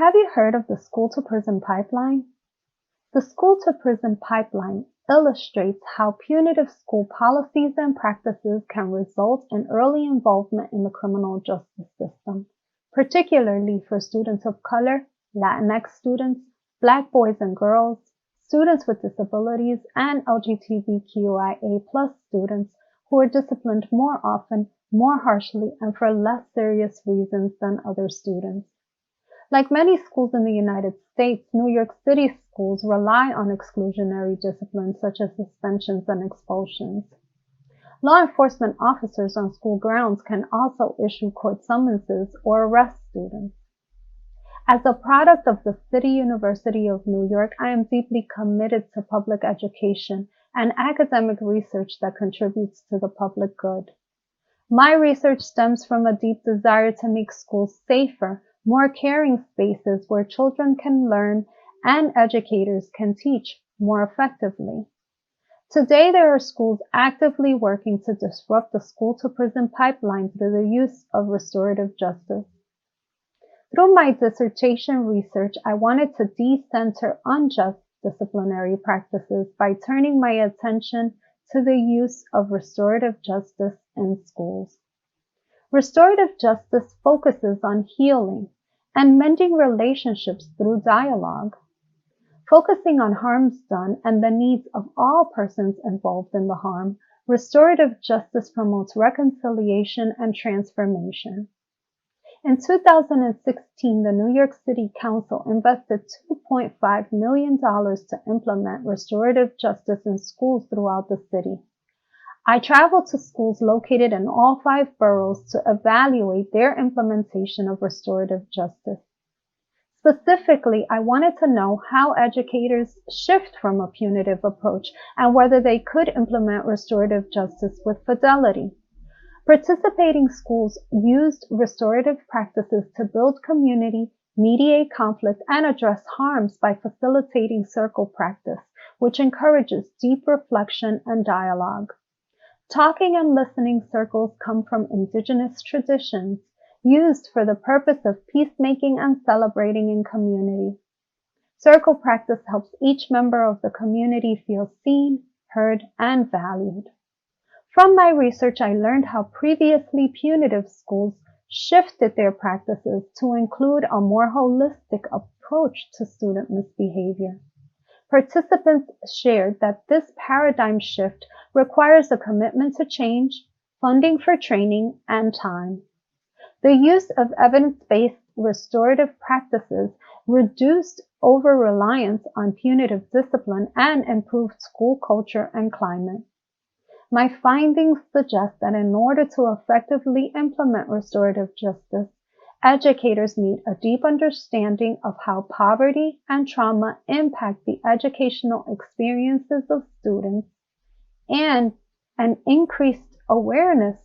Have you heard of the school-to-prison pipeline? The school-to-prison pipeline illustrates how punitive school policies and practices can result in early involvement in the criminal justice system, particularly for students of color, Latinx students, Black boys and girls, students with disabilities, and LGBTQIA+ students who are disciplined more often, more harshly, and for less serious reasons than other students. Like many schools in the United States, New York City schools rely on exclusionary discipline such as suspensions and expulsions. Law enforcement officers on school grounds can also issue court summonses or arrest students. As a product of the City University of New York, I am deeply committed to public education and academic research that contributes to the public good. My research stems from a deep desire to make schools safer, more caring spaces where children can learn and educators can teach more effectively. Today, there are schools actively working to disrupt the school-to-prison pipeline through the use of restorative justice. Through my dissertation research, I wanted to decenter unjust disciplinary practices by turning my attention to the use of restorative justice in schools. Restorative justice focuses on healing and mending relationships through dialogue, focusing on harms done and the needs of all persons involved in the harm. Restorative justice promotes reconciliation and transformation. In 2016, the New York City Council invested $2.5 million to implement restorative justice in schools throughout the city. I traveled to schools located in all 5 boroughs to evaluate their implementation of restorative justice. Specifically, I wanted to know how educators shift from a punitive approach and whether they could implement restorative justice with fidelity. Participating schools used restorative practices to build community, mediate conflict, and address harms by facilitating circle practice, which encourages deep reflection and dialogue. Talking and listening circles come from indigenous traditions used for the purpose of peacemaking and celebrating in community. Circle practice helps each member of the community feel seen, heard, and valued. From my research, I learned how previously punitive schools shifted their practices to include a more holistic approach to student misbehavior. Participants shared that this paradigm shift requires a commitment to change, funding for training, and time. The use of evidence-based restorative practices reduced over-reliance on punitive discipline and improved school culture and climate. My findings suggest that in order to effectively implement restorative justice, educators need a deep understanding of how poverty and trauma impact the educational experiences of students and an increased awareness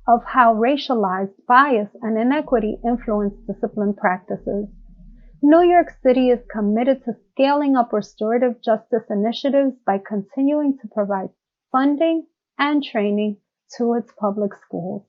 of how racialized bias and inequity influence discipline practices. New York City is committed to scaling up restorative justice initiatives by continuing to provide funding and training to its public schools.